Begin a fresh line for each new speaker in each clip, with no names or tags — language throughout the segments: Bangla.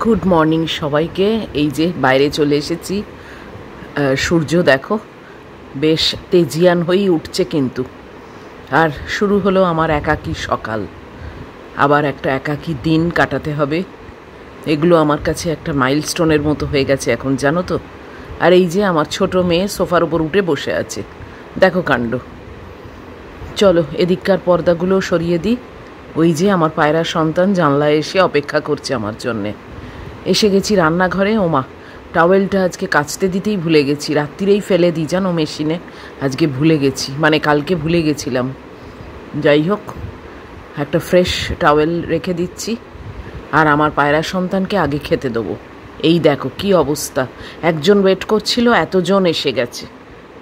গুড মর্নিং সবাইকে। এই যে বাইরে চলে এসেছি, সূর্য দেখো বেশ তেজিয়ান হয়েই উঠছে কিন্তু। আর শুরু হলো আমার একাকী সকাল, আবার একটা একাকী দিন কাটাতে হবে। এগুলো আমার কাছে একটা মাইলস্টোনের মতো হয়ে গেছে এখন, জানো তো। আর এই যে আমার ছোট মেয়ে সোফার উপর উঠে বসে আছে, দেখো কাণ্ড। চলো এদিককার পর্দাগুলো সরিয়ে দিই। ওই যে আমার পায়রা সন্তান জানলায় এসে অপেক্ষা করছে আমার জন্যে। এসে গেছি রান্নাঘরে। ওমা, টাওয়েলটা আজকে কাচতে দিতেই ভুলে গেছি, রাত্রিরেই ফেলে দিই জানো মেশিনে। আজকে ভুলে গেছি, মানে কালকে ভুলে গেছিলাম। যাই হোক, একটা ফ্রেশ টাওয়েল রেখে দিচ্ছি। আর আমার পায়রা সন্তানকে আগে খেতে দেবো। এই দেখো কি অবস্থা, একজন ওয়েট করছিল, এতজন এসে গেছে।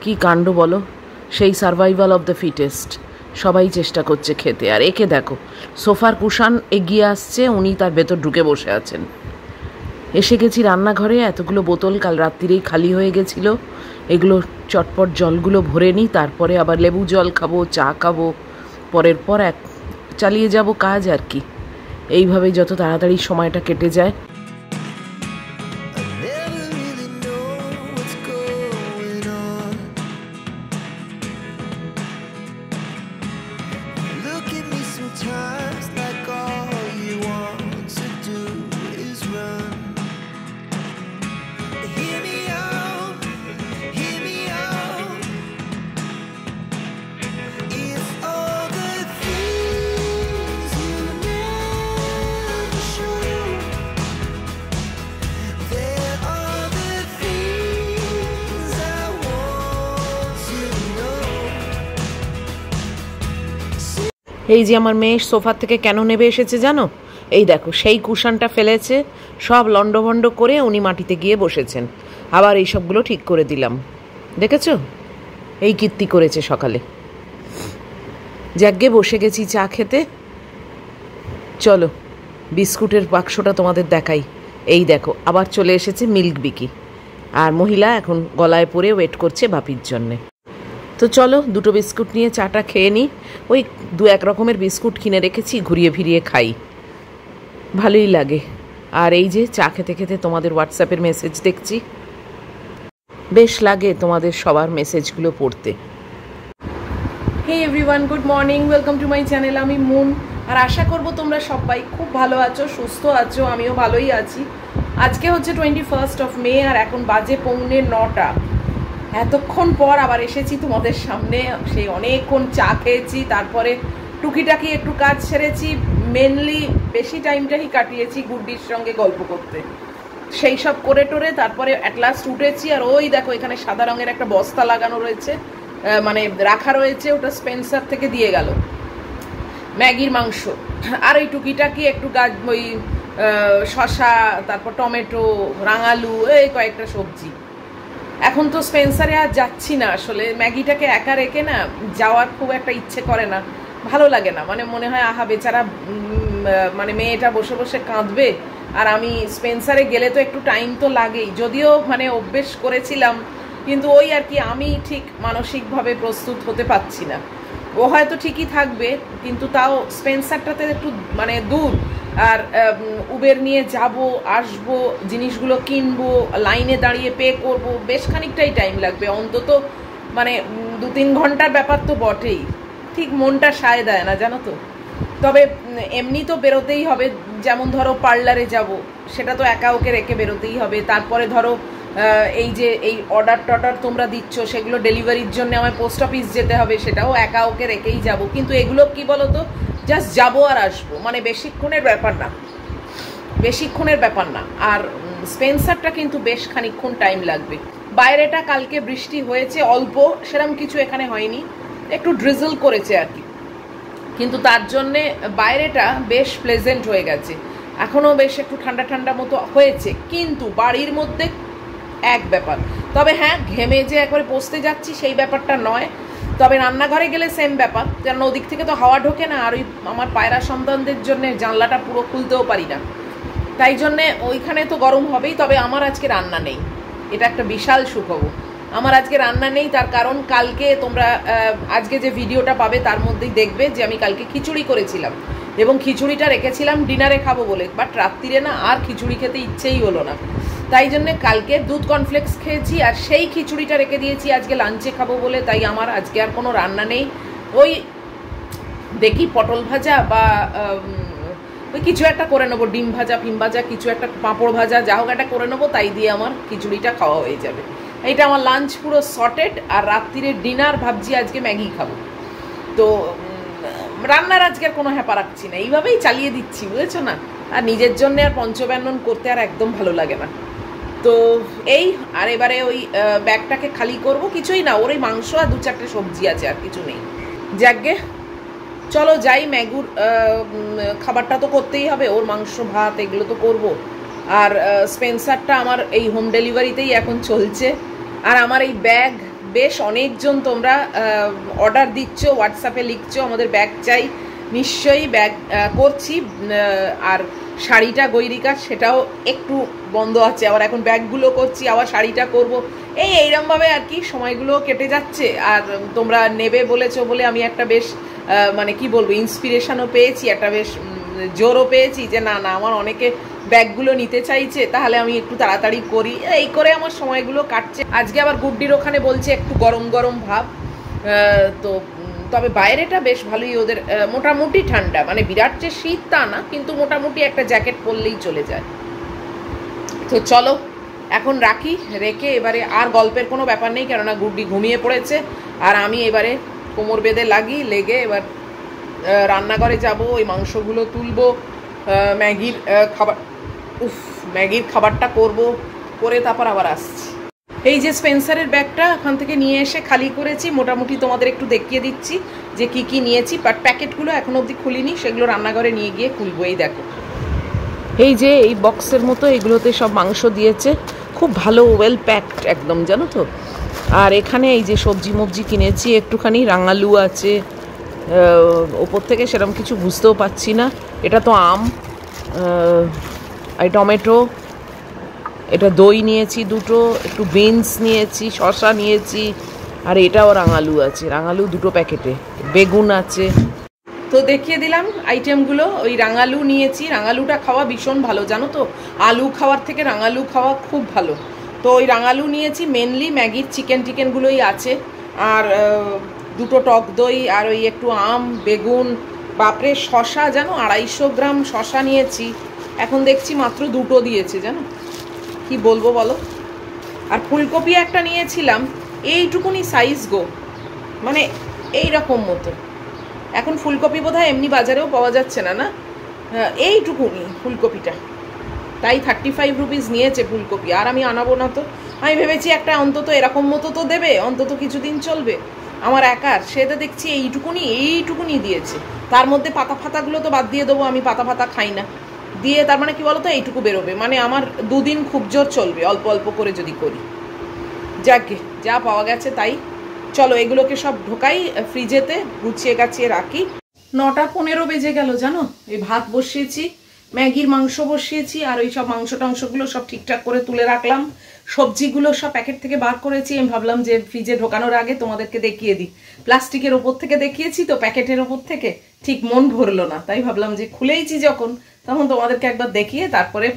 কি কাণ্ড বলো, সেই সার্ভাইভাল অফ দ্য ফিটেস্ট। সবাই চেষ্টা করছে খেতে। আর একে দেখো, সোফার কুশান এগিয়ে আসছে, উনি তার ভেতর ঢুকে বসে আছেন। এসে গেছি রান্নাঘরে। এতগুলো বোতল কাল রাত্রিরেই খালি হয়ে গেছিল, এগুলো চটপট জলগুলো ভরে নিই, তারপরে আবার লেবু জল খাবো, চা খাবো, পরের পর এক চালিয়ে যাব কাজ আর কি। এইভাবে যত তাড়াতাড়ি সময়টা কেটে যায়। এই যে আমার মেয়ে সোফার থেকে কেন নেবে এসেছে জানো? এই দেখো, সেই কুশানটা ফেলেছে, সব লন্ডভন্ড করে উনি মাটিতে গিয়ে বসেছেন। আবার এই সবগুলো ঠিক করে দিলাম, দেখেছো? এই কীর্তি করেছে সকালে। যাগ্গে বসে গেছি চা খেতে। চলো বিস্কুটের বাক্সটা তোমাদের দেখাই। এই দেখো, আবার চলে এসেছে মিল্ক বিকি, আর মহিলা এখন গলায় পরে ওয়েট করছে বাপির জন্যে। তো চলো দুটো বিস্কুট নিয়ে চাটা খেয়ে নিই। ওই দু এক রকমের বিস্কুট কিনে রেখেছি, ঘুরিয়ে ফিরিয়ে খাই, ভালোই লাগে। আর এই যে চা খেতে খেতে তোমাদের হোয়াটসঅ্যাপের মেসেজ দেখছি, বেশ লাগে তোমাদের সবার মেসেজগুলো পড়তে। Hey everyone, good morning, welcome to my channel. আমি মুন, আর আশা করব তোমরা সবাই খুব ভালো আছো, সুস্থ আছো। আমিও ভালোই আছি। আজকে হচ্ছে 21 মে, আর এখন বাজে 8:45। এতক্ষণ পর আবার এসেছি তোমাদের সামনে। সেই অনেকক্ষণ চা খেয়েছি, তারপরে টুকিটাকি একটু কাজ সেরেছি। মেনলি বেশি টাইমটাই কাটিয়েছি গুড্ডির সঙ্গে গল্প করতে। সেই সব করে টোরে তারপরে অ্যাট লাস্ট উঠেছি। আর ওই দেখো, এখানে সাদা রঙের একটা বস্তা লাগানো রয়েছে, মানে রাখা রয়েছে, ওটা স্পেন্সার থেকে দিয়ে গেল ম্যাগির মাংস। আর ওই টুকিটাকি একটু গাছ, ওই শশা, তারপর টমেটো, রাঙালু, এই কয়েকটা সবজি। এখন তো স্পেন্সারে আর যাচ্ছি না, আসলে ম্যাগিটাকে একা রেখে না যাওয়ার খুব একটা ইচ্ছে করে না, ভালো লাগে না। মানে মনে হয় আহা বেচারা, মানে মেয়েটা বসে বসে কাঁদবে, আর আমি স্পেন্সারে গেলে তো একটু টাইম তো লাগেই। যদিও মানে অভ্যেস করেছিলাম, কিন্তু ওই আর কি, আমি ঠিক মানসিকভাবে প্রস্তুত হতে পারছি না। ও হয়তো ঠিকই থাকবে, কিন্তু তাও স্পেন্সারটাতে একটু মানে দূর। আর উবের নিয়ে যাব, আসবো, জিনিসগুলো কিনবো, লাইনে দাঁড়িয়ে পে করব, বেশ খানিকটাই টাইম লাগবে অন্তত, মানে 2-3 ঘন্টার ব্যাপার তো বটেই। ঠিক মনটা সায় দেয় না, জানো তো। তবে এমনি তো বেরোতেই হবে, যেমন ধরো পার্লারে যাব, সেটা তো একা ওকে রেখে বেরোতেই হবে। তারপরে ধরো এই যে এই অর্ডার টর্ডার তোমরা দিচ্ছ, সেগুলো ডেলিভারির জন্য আমায় পোস্ট অফিস যেতে হবে, সেটাও একা ওকে রেখেই যাব। কিন্তু এগুলো কি বলো তো, জাস্ট যাবো আর আসবো, মানে বেশিক্ষণের ব্যাপার না, বেশিক্ষণের ব্যাপার না। আর স্পেন্সারটা কিন্তু বেশ খানিকক্ষণ টাইম লাগবে। বাইরেটা কালকে বৃষ্টি হয়েছে অল্প, সেরকম কিছু এখানে হয়নি, একটু ড্রিজল করেছে আর কি, কিন্তু তার জন্যে বাইরেটা বেশ প্লেজেন্ট হয়ে গেছে। এখনও বেশ একটু ঠান্ডা ঠান্ডা মতো হয়েছে, কিন্তু বাড়ির মধ্যে এক ব্যাপার। তবে হ্যাঁ, ঘেমে যে একবারে পচতে যাচ্ছি সেই ব্যাপারটা নয়। তবে রান্নাঘরে গেলে সেম ব্যাপার, কারণ ওদিক থেকে তো হাওয়া ঢোকে না। আর ওই আমার পায়রা সন্তানদের জন্য জানলাটা পুরো খুলতেও পারি না, তাই জন্যে ওইখানে তো গরম হবেই। তবে আমার আজকে রান্না নেই, এটা একটা বিশাল সুখবর। আমার আজকে রান্না নেই, তার কারণ কালকে তোমরা আজকে যে ভিডিওটা পাবে তার মধ্যেই দেখবে যে আমি কালকে খিচুড়ি করেছিলাম এবং খিচুড়িটা রেখেছিলাম ডিনারে খাবো বলে, বাট রাত্রিরে না আর খিচুড়ি খেতে ইচ্ছেই হলো না, তাই জন্যে কালকে দুধ কর্নফ্লেক্স খেয়েছি আর সেই খিচুড়িটা রেখে দিয়েছি আজকে লাঞ্চে খাবো বলে। তাই আমার আজকে আর কোনো রান্না নেই, ওই দেখি পটল ভাজা বা ওই কিছু একটা করে নেবো, ডিম ভাজা ফিম ভাজা কিছু একটা, পাঁপড় ভাজা যা হোক একটা করে নেবো, তাই দিয়ে আমার খিচুড়িটা খাওয়া হয়ে যাবে। এইটা আমার লাঞ্চ পুরো সর্টেড। আর রাত্রিরে ডিনার ভাবছি আজকে ম্যাগি খাবো, তো রান্নার আজকে আর কোনো হ্যাপা রাখছি না, এইভাবেই চালিয়ে দিচ্ছি, বুঝেছো না। আর নিজের জন্য আর পঞ্চব্যঞ্জন করতে আর একদম ভালো লাগে না, তো এই আর এবারে ওই ব্যাগটাকে খালি করব, কিছুই না, ওর ওই মাংস আর 2-4টে সবজি আছে, আর কিছু নেই। যাকগে চলো যাই, ম্যাগুর খাবারটা তো করতেই হবে, ওর মাংস ভাত এগুলো তো করব। আর স্পেন্সারটা আমার এই হোম ডেলিভারিতেই এখন চলছে। আর আমার এই ব্যাগ বেশ অনেকজন তোমরা অর্ডার দিচ্ছ, হোয়াটসঅ্যাপে লিখছো আমাদের ব্যাগ চাই, নিশ্চয়ই ব্যাগ করছি। আর শাড়িটা গৈরিকা সেটাও একটু বন্ধ আছে, আবার এখন ব্যাগগুলো করছি, আবার শাড়িটা করব, এইরকমভাবে আর কি সময়গুলো কেটে যাচ্ছে। আর তোমরা নেবে বলেছো বলে আমি একটা বেশ মানে কি বলবো ইন্সপিরেশনও পেয়েছি, একটা বেশ জোরও পেয়েছি যে না না আমার অনেকে ব্যাগগুলো নিতে চাইছে, তাহলে আমি একটু তাড়াতাড়ি করি, এই করে আমার সময়গুলো কাটছে। আজকে আবার গুড্ডির ওখানে বলছে একটু গরম গরম ভাব, তো তবে বাইরেটা বেশ ভালোই ওদের, মোটামুটি ঠান্ডা, মানে বিরাট যে শীত তা না, কিন্তু মোটামুটি একটা জ্যাকেট পরলেই চলে যায়। তো চলো এখন রাখি, রেখে এবারে আর গল্পের কোনো ব্যাপার নেই, কেননা গুড্ডি ঘুমিয়ে পড়েছে, আর আমি এবারে কোমর বেঁধে লেগে এবার রান্নাঘরে যাব, ওই মাংসগুলো তুলবো, ম্যাগির খাবার ম্যাগির খাবারটা করব, করে তারপর আবার আসছি। এই যে স্পেন্সারের ব্যাগটা ওখান থেকে নিয়ে এসে খালি করেছি, মোটামুটি তোমাদের একটু দেখিয়ে দিচ্ছি যে কি কি নিয়েছি, বাট প্যাকেটগুলো এখনো অবধি খুলিনি, সেগুলো রান্নাঘরে নিয়ে গিয়ে খুলবো। এই দেখো, এই যে এই বক্সের মতো এগুলোতে সব মাংস দিয়েছে, খুব ভালো ওয়েল প্যাকড একদম, জানো তো। আর এখানে এই যে সবজি মবজি কিনেছি, একটুখানি রাঙালু আছে, ওপর থেকে সেরকম কিছু বুঝতেও পাচ্ছি না, এটা তো আম, এই টমেটো, এটা দই নিয়েছি দুটো, একটু বিনস নিয়েছি, শসা নিয়েছি, আর এটাও রাঙালু আছে, রাঙালু 2 প্যাকেটে, বেগুন আছে। তো দেখিয়ে দিলাম আইটেমগুলো। ওই রাঙালু নিয়েছি, রাঙালুটা খাওয়া ভীষণ ভালো, জানো তো, আলু খাওয়ার থেকে রাঙালু খাওয়া খুব ভালো। তো ওই রাঙালু নিয়েছি, মেনলি ম্যাগির চিকেনগুলোই আছে, আর 2 টক দই, আর ওই একটু আম, বেগুন, বাপরে শসা জানো 250 গ্রাম শসা নিয়েছি, এখন দেখছি মাত্র 2 দিয়েছে, জানো কি বলবো বলো। আর ফুলকপি একটা নিয়েছিলাম, এইটুকুনি সাইজ গো, মানে এইরকম মতো, এখন ফুলকপি বোধহয় এমনি বাজারেও পাওয়া যাচ্ছে না, না এইটুকুনি ফুলকপিটা, তাই 35 রুপিস নিয়েছে ফুলকপি। আর আমি আনাবো না, তো আমি ভেবেছি একটা অন্তত এরকম মতো তো দেবে, অন্তত কিছুদিন চলবে আমার একার, সেটা দেখছি এইটুকুনি দিয়েছে, তার মধ্যে পাতা ফাতাগুলো তো বাদ দিয়ে দেবো, আমি পাতা ফাতা খাই না, দিয়ে তার মানে কি বলতো এইটুকু বেরোবে, মানে আমার 2 দিন খুব জোর চলবে অল্প অল্প করে যদি করি। যাকে যা পাওয়া গেছে তাই, চলো এগুলোকে সব ঢোকাই ফ্রিজেতে, গুছিয়ে গাছিয়ে রাখি। 9:15 বেজে গেল জানো, এই ভাত বসিয়েছি, ম্যাগির মাংস বসিয়েছি, আর ওই সব মাংস টাংসগুলো সব ঠিকঠাক করে তুলে রাখলাম, সবজিগুলো সব প্যাকেট থেকে বার করেছি। আমি ভাবলাম যে ফ্রিজে ঢোকানোর আগে তোমাদেরকে দেখিয়ে দিই, প্লাস্টিকের ওপর থেকে দেখিয়েছি তো প্যাকেটের ওপর থেকে ঠিক মন ভরলো না, তাই ভাবলাম যে খুলেইছি যখন তখন তোমাদেরকে একবার দেখিয়ে তারপরে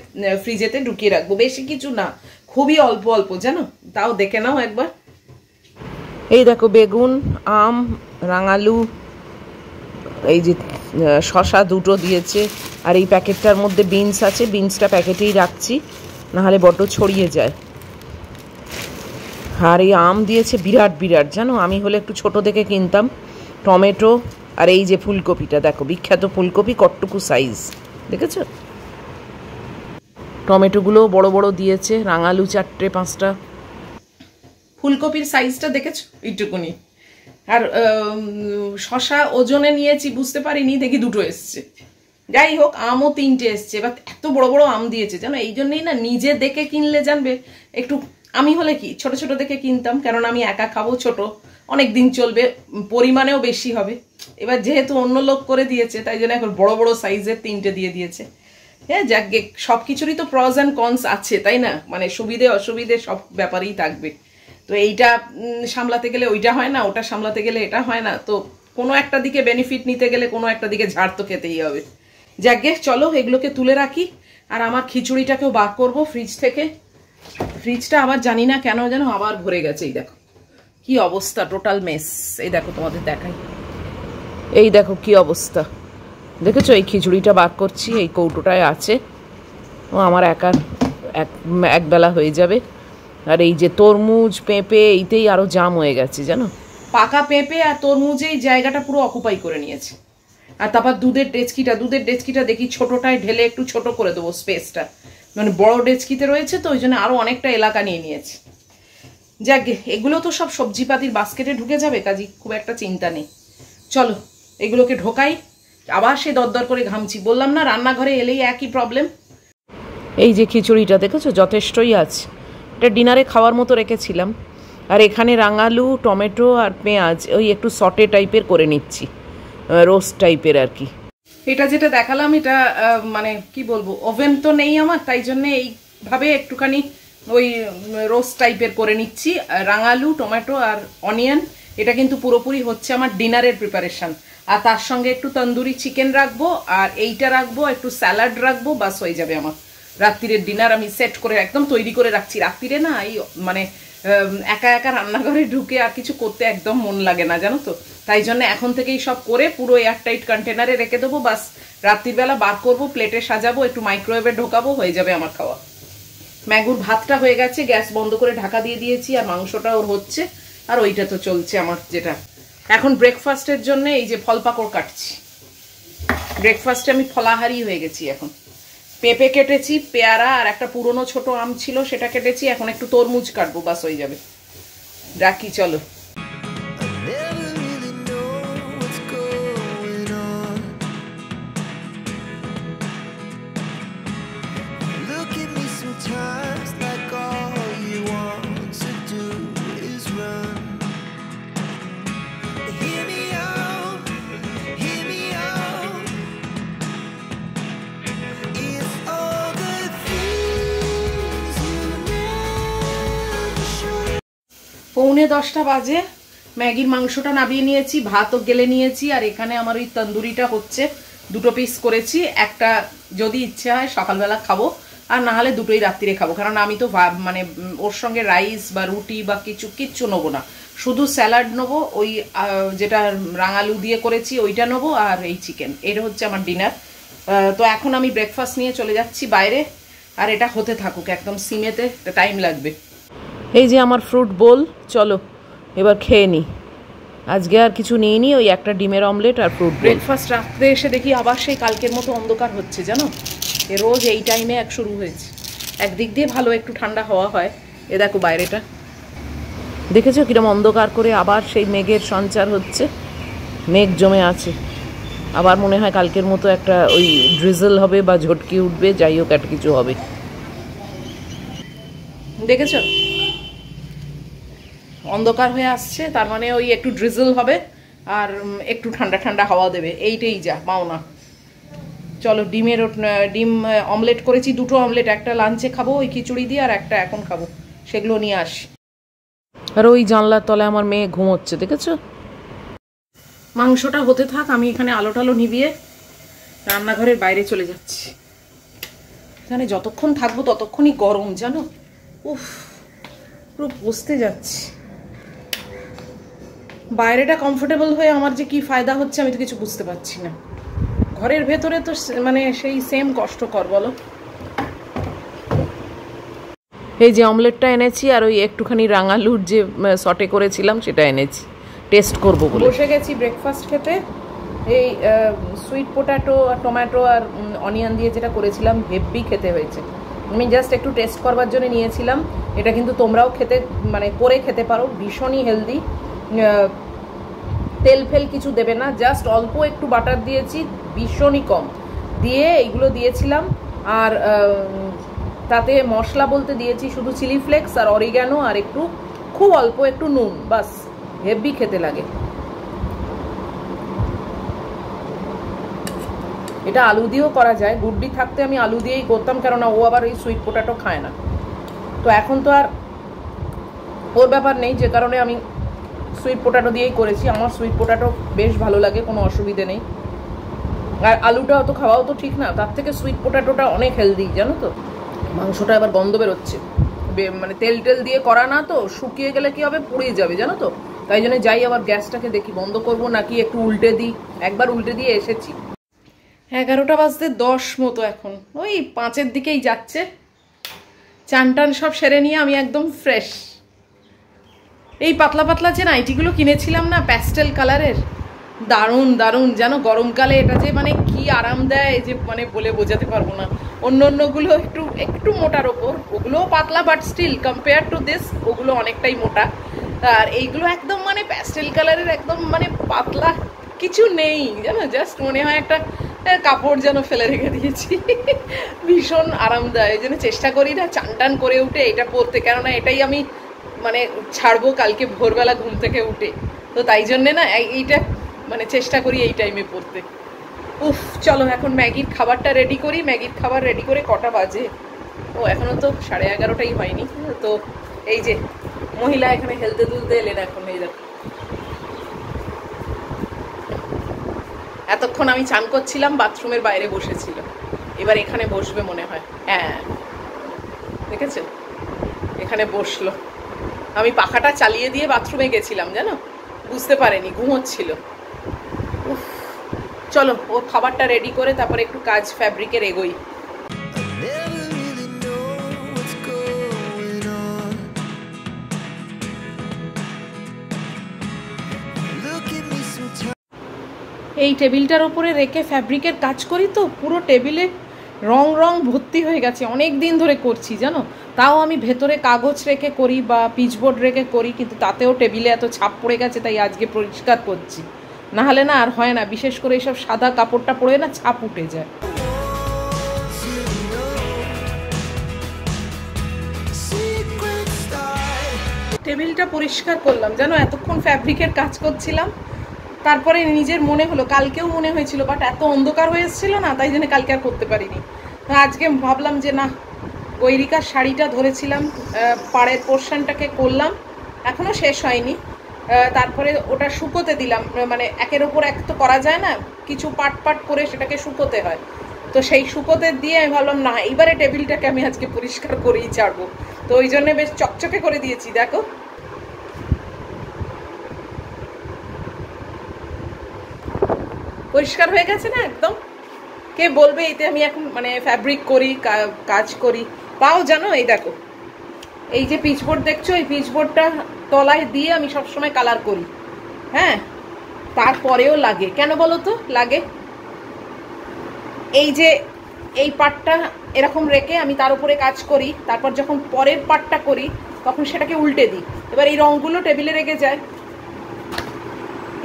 ফ্রিজেতে ঢুকিয়ে রাখবো, বেশি কিছু না, খুবই অল্প অল্প জানো, তাও দেখে নাও একবার। এই দেখো বেগুন, আম, রাঙালু, এই যে শসা 2 দিয়েছে, আর এই প্যাকেটটার মধ্যে বিনস আছে, বিনসটা প্যাকেটেই রাখছি, নাহলে বড্ড ছড়িয়ে যায়। আর এই আম দিয়েছে বিরাট বিরাট, জানো আমি হলে একটু ছোট দেখে কিনতাম। টমেটো, আর এই যে ফুলকপিটা দেখো, বিখ্যাত ফুলকপি, কটটুকু সাইজ দেখেছো, টমেটোগুলো বড় বড় দিয়েছে, রাঙালু 4-5টা, ফুলকপির সাইজটা দেখেছো এইটুকুনি। আর শসা ওজনে নিয়েছি, বুঝতে পারিনি, দেখি 2 এসছে, যাই হোক আমও 3টে এসছে, এবার এত বড় বড় আম দিয়েছে জানো, এই জন্যই না নিজে দেখে কিনলে জানবে একটু, আমি হলে কি ছোট ছোট দেখে কিনতাম, কারণ আমি একা খাবো, ছোট অনেক দিন চলবে, পরিমাণেও বেশি হবে। এবার যেহেতু অন্য লোক করে দিয়েছে তাই জন্য এখন বড় বড় সাইজের 3টে দিয়ে দিয়েছে। হ্যাঁ যাক, সব কিছুরই তো প্রস অ্যান্ড কনস আছে তাই না, মানে সুবিধে অসুবিধে সব ব্যাপারেই থাকবে। তো এইটা সামলাতে গেলে ওইটা হয় না, ওটা সামলাতে গেলে এটা হয় না, তো কোনো একটা দিকে বেনিফিট নিতে গেলে কোনো একটা দিকে ঝাড় তো খেতেই হবে। যাকে চলো এগুলোকে তুলে রাখি, আর আমার খিচুড়িটাকেও বার করবো ফ্রিজ থেকে। ফ্রিজটা আবার জানি না কেন যেন আবার ভরে গেছে। এই দেখো কি অবস্থা, টোটাল মেস। এই দেখো তোমাদের দেখাই, এই দেখো কি অবস্থা, দেখেছো? এই খিচুড়িটা বার করছি, এই কৌটোটায় আছে, ও আমার একার এক বেলা হয়ে যাবে। আর এই যে তরমুজ পেঁপে, এইতেই আরো জাম হয়ে গেছে জানো, পাকা পেঁপে আর তরমুজেই জায়গাটা পুরো অকুপাই করে নিয়েছে। আর তারপর দুধের ডেচকিটা দেখি ছোটটায় ঢেলে একটু ছোট করে দেবো স্পেসটা, মানে বড় ডেচকিতে রয়েছে তো ওই জন্য আরো অনেকটা এলাকা নিয়ে নিয়েছে। যাক, এগুলো তো সব সবজিপাতির বাস্কেটে ঢুকে যাবে, কাজী খুব একটা চিন্তা নেই। চলো এগুলোকে ঢোকাই, আবার সে দরদর করে ঘামছি, বললাম না রান্নাঘরে এলেই একই প্রবলেম। এই যে খিচুড়িটা দেখেছো যথেষ্টই আছে, এটা ডিনারে খাওয়ার মতো রেখেছিলাম। আর এখানে রাঙালু, টমেটো আর পেঁয়াজ ওই একটু সটে টাইপের করে নিচ্ছি, রোস্ট টাইপের আর কি। এটা যেটা দেখালাম এটা মানে কি বলবো, ওভেন তো নেই আমার, তাই জন্য এইভাবে একটুখানি ওই রোস্ট টাইপের করে নিচ্ছি। রাঙালু, টমেটো আর অনিয়ন, এটা কিন্তু পুরোপুরি হচ্ছে আমার ডিনারের প্রিপারেশন। আর তার সঙ্গে একটু তন্দুরি চিকেন রাখবো, আর এইটা রাখবো, একটু স্যালাড রাখবো, বাস হয়ে যাবে আমার রাত্রিরের ডিনার। আমি সেট করে একদম তৈরি করে রাখছি। রাত্রিরে না এই মানে একা একা রান্নাঘরে ঢুকে আর কিছু করতে একদম মন লাগে না জানো তো, তাই জন্য এখন থেকেই সব করে পুরো এয়ারটাইট কন্টেনারে রেখে দেবো, বাস রাত্রিবেলা বার করবো, প্লেটে সাজাবো, একটু মাইক্রোওয়েভে ঢোকাবো, হয়ে যাবে আমার খাওয়া। ম্যাগুর ভাতটা হয়ে গেছে, গ্যাস বন্ধ করে ঢাকা দিয়ে দিয়েছি, আর মাংসটা ওর হচ্ছে, আর ওইটা তো চলছে আমার। যেটা এখন ব্রেকফাস্টের জন্য এই যে ফল পাকড় কাটছি, ব্রেকফাস্টে আমি ফলাহারি হয়ে গেছি এখন। পেঁপে কেটেছি, পেয়ারা আর একটা পুরনো ছোট আম ছিল সেটা কেটেছি, এখন একটু তরমুজ কাটবো, বাস হয়ে যাবে। রাখি চলো। পৌনে 10টা বাজে, ম্যাগির মাংসটা নামিয়ে নিয়েছি, ভাতও গেলে নিয়েছি, আর এখানে আমার ওই তন্দুরিটা হচ্ছে, 2 পিস করেছি। একটা যদি ইচ্ছে হয় সকালবেলা খাবো, আর না হলে দুটোই রাত্রিরে খাবো, কারণ আমি তো মানে ওর সঙ্গে রাইস বা রুটি বা কিচ্ছু নেবো না, শুধু স্যালাড নেবো, ওই যেটা রাঙালু দিয়ে করেছি ওইটা নেবো, আর এই চিকেন। এটা হচ্ছে আমার ডিনার। তো এখন আমি ব্রেকফাস্ট নিয়ে চলে যাচ্ছি বাইরে, আর এটা হতে থাকুক একদম সিমেতে, টাইম লাগবে। এই যে আমার ফ্রুট বোল, চলো এবার খেয়ে নিই। আজকে আর কিছু নিইনি, ওই একটা ডিমের অমলেট আর ফ্রুট। ব্রেকফাস্ট রাত্রে এসে দেখি আবার সেই কালকের মতো অন্ধকার হচ্ছে জানো, রোজ এই টাইমে এক শুরু হয়েছে। একদিক দিয়ে ভালো, একটু ঠান্ডা হাওয়া হয়। এ দেখো বাইরেটা দেখেছো কিরম অন্ধকার করে, আবার সেই মেঘের সঞ্চার হচ্ছে, মেঘ জমে আছে। আবার মনে হয় কালকের মতো একটা ওই ড্রিজল হবে বা ঝটকি উঠবে, যাই হোক একটা কিছু হবে। দেখেছো অন্ধকার হয়ে আসছে, তার মানে ওই একটু ড্রিজল হবে আর একটু ঠান্ডা ঠান্ডা হাওয়া দেবে, এইটাই যা পাওনা। চলো ডিম অমলেট করেছি, 2টো অমলেট, একটা লাঞ্চে খাবো ওই খিচুড়ি দিয়ে, আর একটা এখন খাবো, সেগুলো নিয়ে আসি। আর ওই জানলার তলায় আমার মেয়ে ঘুমোচ্ছে দেখেছো। মাংসটা হতে থাক, আমি এখানে আলো টালো নিভিয়ে রান্নাঘরের বাইরে চলে যাচ্ছি। এখানে যতক্ষণ থাকবো ততক্ষণই গরম জানো, উফ পুরো বসতে যাচ্ছি। বাইরেটা কমফোর্টেবল হয়ে আমার যে কি ফায়দা হচ্ছে আমি তো কিছু বুঝতে পারছি না, ঘরের ভেতরে তো মানে সেই সেম কষ্টকর বলো। এই যে অমলেটটা এনেছি, আর ওই একটুখানি রাঙালুর যে সটে করেছিলাম সেটা এনেছি, টেস্ট করবো বলে। বসে গেছি ব্রেকফাস্ট খেতে। এই সুইট পোটাটো আর টমেটো আর অনিয়ন দিয়ে যেটা করেছিলাম, হেভি খেতে হয়েছে। আমি জাস্ট একটু টেস্ট করবার জন্য নিয়েছিলাম। এটা কিন্তু তোমরাও খেতে মানে করে খেতে পারো, ভীষণই হেলদি। তেল ফেল কিছু দেবে না, জাস্ট অল্প একটু বাটার দিয়েছি, ভীষণই কম দিয়ে এইগুলো দিয়েছিলাম। আর তাতে মশলা বলতে দিয়েছি শুধু চিলি ফ্লেক্স আর অরিগ্যানো, আর একটু খুব অল্প একটু নুন, বাস। হেভি খেতে লাগে। এটা আলু দিয়েও করা যায়, গুড্ডি থাকতে আমি আলু দিয়েই করতাম, কেননা ও আবার এই সুইট পোটাটো খায় না। তো এখন তো আর ওর ব্যাপার নেই, যে কারণে আমি সুইট পোটাটো দিয়েই করেছি। আমার সুইট পোটাটো বেশ ভালো লাগে, কোনো অসুবিধে নেই। আর আলুটা অত খাওয়াও তো ঠিক না, তার থেকে সুইট পোটাটোটা অনেক হেলদি, জানো তো। মাংসটা এবার গন্ধ বেরোচ্ছে, মানে তেল টেল দিয়ে করা না তো, শুকিয়ে গেলে কি হবে, পুড়ে যাবে, জানো তো। তাই জন্য যাই আবার গ্যাসটাকে দেখি বন্ধ করব নাকি একটু উল্টে দিই। একবার উল্টে দিয়ে এসেছি। 11টা বাজতে 10 মতো, এখন ওই 5-এর দিকেই যাচ্ছে। চান টান সব সেরে নিয়ে আমি একদম ফ্রেশ। এই পাতলা পাতলা যে নাইটিগুলো কিনেছিলাম না, প্যাস্টেল কালারের, দারুণ দারুণ, জানো গরমকালে এটা যে মানে কি আরাম দেয়, যে মানে বলে বোঝাতে পারবো না। অন্য অন্যগুলো একটু একটু মোটার ওপর, ওগুলোও পাতলা, but still compare to this ওগুলো অনেকটাই মোটা। আর এইগুলো একদম মানে প্যাস্টেল কালারের, একদম মানে পাতলা, কিছু নেই জানো, জাস্ট মনে হয় একটা কাপড় যেন ফেলে রেখে দিয়েছি। ভীষণ আরামদায়ক, এই জন্য চেষ্টা করি না চান টান করে উঠে এটা পরতে, কেননা এটাই আমি মানে ছাড়বো কালকে ভোরবেলা ঘুম থেকে উঠে। তো তাই জন্যে না এইটা মানে চেষ্টা করি এই টাইমে পড়তে। উফ, চলো এখন ম্যাগির খাবারটা রেডি করি। ম্যাগির খাবার রেডি করে কটা বাজে? ও এখনও তো 11:30টাই হয়নি। তো এই যে মহিলা এখানে হেলতে দুলতে এলেন এখন, এই দেখো। এতক্ষণ আমি চান করছিলাম, বাথরুমের বাইরে বসেছিল, এবার এখানে বসবে মনে হয়। হ্যাঁ দেখেছো, এখানে বসলো। আমি পাখাটা চালিয়ে দিয়ে বাথরুমে গেছিলাম, জানো, বুঝতে পারেনি, ঘুমোচ্ছিল। চলো ওর খাবারটা রেডি করে তারপরে একটু কাজ ফ্যাব্রিকের এগোই। এই টেবিলটার ওপরে রেখে ফ্যাব্রিকের কাজ করি তো পুরো টেবিলে রং রং ভর্তি হয়ে গেছে। অনেক দিন ধরে করছি জানো, তাও আমি ভেতরে কাগজ রেখে করি বা পিচবোর্ড রেখে করি, কিন্তু তাতেও টেবিলে এত ছাপ পড়ে গেছে, তাই আজকে পরিষ্কার করছি। না হলে না আর হয় না, বিশেষ করে এইসব সাদা কাপড়টা পরে না ছাপ উঠে যায়। টেবিলটা পরিষ্কার করলাম জানো, এতক্ষণ ফ্যাব্রিকের কাজ করছিলাম, তারপরে নিজের মনে হলো, কালকেও মনে হয়েছিল, বাট এত অন্ধকার হয়ে এসেছিল না, তাই জন্য কালকে আর করতে পারিনি। আজকে ভাবলাম যে না, গৈরিকার শাড়িটা ধরেছিলাম, পাড়ের পোর্শনটাকে করলাম, এখনও শেষ হয়নি। তারপরে ওটা শুকোতে দিলাম, মানে একের ওপর এক তো করা যায় না, কিছু পাট পাট করে সেটাকে শুকোতে হয়। তো সেই শুকোতে দিয়ে আমি ভাবলাম না, এইবারে টেবিলটাকে আমি আজকে পরিষ্কার করেই ছাড়বো। তো ওই জন্য বেশ চকচকে করে দিয়েছি, দেখো। পরিষ্কার হয়ে গেছে না একদম। কে বলবে এতে আমি এখন মানে ফ্যাব্রিক করি, কাজ করি, তাও জানো এই দেখো, এই যে পিচবোর্ড দেখছো, এই পিচবোর্ডটা তলায় দিয়ে আমি সবসময় কালার করি। হ্যাঁ, তারপরেও লাগে, কেন বলো তো লাগে? এই যে এই পার্টটা এরকম রেখে আমি তার উপরে কাজ করি, তারপর যখন পরের পার্টটা করি তখন সেটাকে উল্টে দিই। এবার এই রঙগুলো টেবিলে রেখে যায়।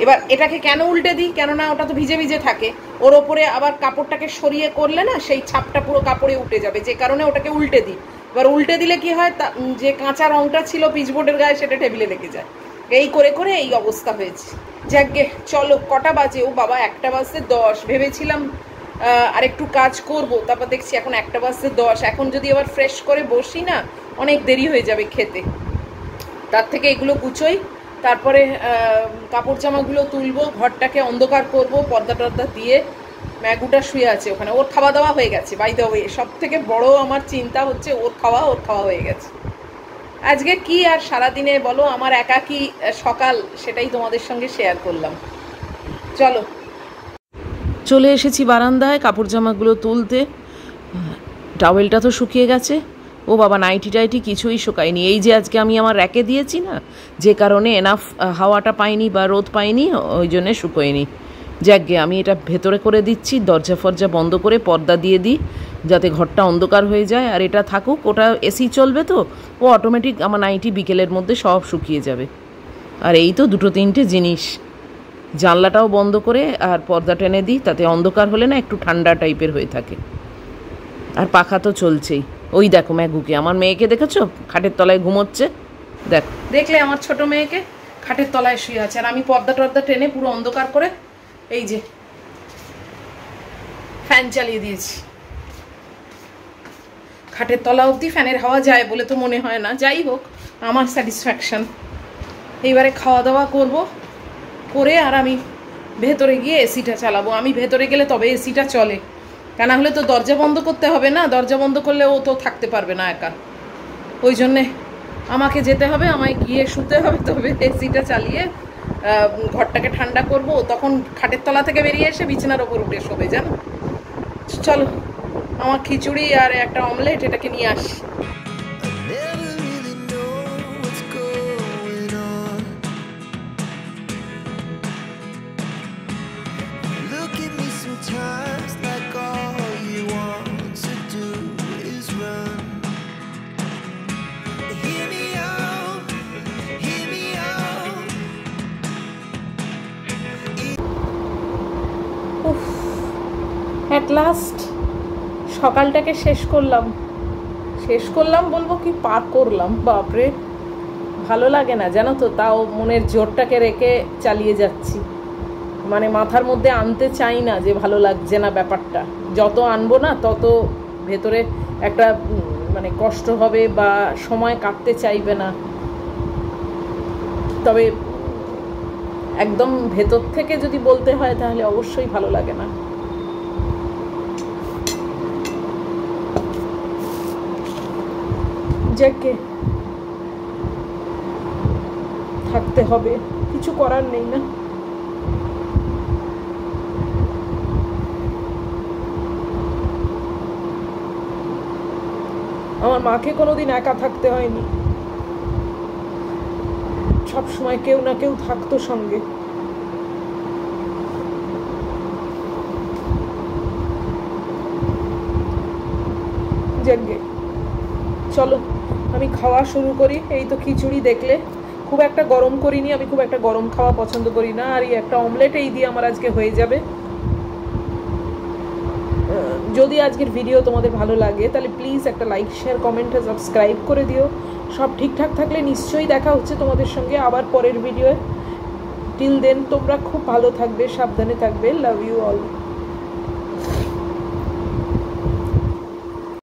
এবার এটাকে কেন উল্টে দিই, কেননা ওটা তো ভিজে ভিজে থাকে, ওর ওপরে আবার কাপড়টাকে সরিয়ে করলে না সেই ছাপটা পুরো কাপড়ে উঠে যাবে, যে কারণে ওটাকে উল্টে দিই। এবার উল্টে দিলে কি হয়, যে কাঁচা রঙটা ছিল পিচবোর্ডের গায়ে সেটা টেবিলে লেগে যায়। এই করে করে এই অবস্থা হয়েছে। যাকগে, চলো কটা বাজে? ও বাবা, 1টা বাজতে 10। ভেবেছিলাম আর একটু কাজ করব, তারপর দেখছি এখন 1টা বাজতে 10। এখন যদি আবার ফ্রেশ করে বসি না, অনেক দেরি হয়ে যাবে খেতে। তার থেকে এগুলো গুছোই, তারপরে কাপড় জামাগুলো তুলবো, ঘরটাকে অন্ধকার করব, পর্দা টর্দা দিয়ে। ম্যাগুটা শুয়ে আছে ওখানে, ওর খাওয়া দাওয়া হয়ে গেছে। বাই দ্য ওয়ে, সব থেকে বড় আমার চিন্তা হচ্ছে ওর খাওয়া হয়ে গেছে। আজকে কি আর সারাদিনে বলো, আমার একাকী সকাল, সেটাই তোমাদের সঙ্গে শেয়ার করলাম। চলো, চলে এসেছি বারান্দায় কাপড় জামাগুলো তুলতে। টাওয়েলটা তো শুকিয়ে গেছে, ও বাবা নাইটি টাইটি কিছুই শুকায়নি। এই যে আজকে আমি আমার র্যাকে দিয়েছি না, যে কারণে এনাফ হাওয়াটা পাইনি বা রোদ পাইনি, ওই জন্যে শুকোয়নি। যাকগে, আমি এটা ভেতরে করে দিচ্ছি, দরজা ফরজা বন্ধ করে পর্দা দিয়ে দিই, যাতে ঘরটা অন্ধকার হয়ে যায়। আর এটা থাকুক, ওটা এসি চলবে তো, ও অটোমেটিক আমার নাইটি বিকেলের মধ্যে সব শুকিয়ে যাবে। আর এই তো 2-3টে জিনিস, জানলাটাও বন্ধ করে আর পর্দা টেনে দিই, তাতে অন্ধকার হলে না একটু ঠান্ডা টাইপের হয়ে থাকে। আর পাখা তো চলছেই। ওই দেখো ম্যাগুকে, আমার মেয়েকে দেখেছো খাটের তলায় ঘুমোচ্ছে, দেখলে আমার ছোট মেয়েকে খাটের তলায় শুয়ে আছে। আর আমি পর্দা টর্দা টেনে পুরো অন্ধকার করে এই যে ফ্যান চালিয়ে দিয়েছি। খাটের তলা অবধি ফ্যানের হাওয়া যায় বলে তো মনে হয় না, যাই হোক আমার স্যাটিসফ্যাকশান। এইবারে খাওয়া দাওয়া করব, করে আর আমি ভেতরে গিয়ে এসিটা চালাবো। আমি ভেতরে গেলে তবে এসিটা চলে, তা না হলে তো দরজা বন্ধ করতে হবে না, দরজা বন্ধ করলে ও তো থাকতে পারবে না একা, ওই জন্যে আমাকে যেতে হবে, আমায় গিয়ে শুতে হবে, তবে এসিটা চালিয়ে ঘরটাকে ঠান্ডা করব, তখন খাটের তলা থেকে বেরিয়ে এসে বিছানার ওপর উঠে শোবে, জানো। চলো, আমার খিচুড়ি আর একটা অমলেট এটাকে নিয়ে আসি। অ্যাট লাস্ট সকালটাকে শেষ করলাম বলবো কি, পার করলাম। বাপরে, ভালো লাগে না জানো তো, তাও মনের জোরটাকে রেখে চালিয়ে যাচ্ছি। মানে মাথার মধ্যে আনতে চাই না যে ভালো লাগছে না ব্যাপারটা, যত আনবো না তত ভেতরে একটা মানে কষ্ট হবে বা সময় কাটতে চাইবে না। তবে একদম ভেতর থেকে যদি বলতে হয় তাহলে অবশ্যই ভালো লাগে না। যাকে থাকতে হবে, কিছু করার নেই না। আমার মাকে কোনোদিন একা থাকতে হয়নি, সব সময় কেউ না কেউ থাকতো সঙ্গে। যাকে চলো আমি খাওয়া শুরু করি। এই তো খিচুড়ি দেখলে, খুব একটা গরম করিনি, আমি খুব একটা গরম খাওয়া পছন্দ করি না। আর এই একটা অমলেট এই দিয়ে আমার আজকে হয়ে যাবে। যদি আজকের ভিডিও তোমাদের ভালো লাগে তাহলে প্লিজ একটা লাইক, শেয়ার, কমেন্ট আর সাবস্ক্রাইব করে দিও। সব ঠিকঠাক থাকলে নিশ্চয়ই দেখা হচ্ছে তোমাদের সঙ্গে আবার পরের ভিডিওয়ে। টিল দেন তোমরা খুব ভালো থাকবে, সাবধানে থাকবে। Love you all.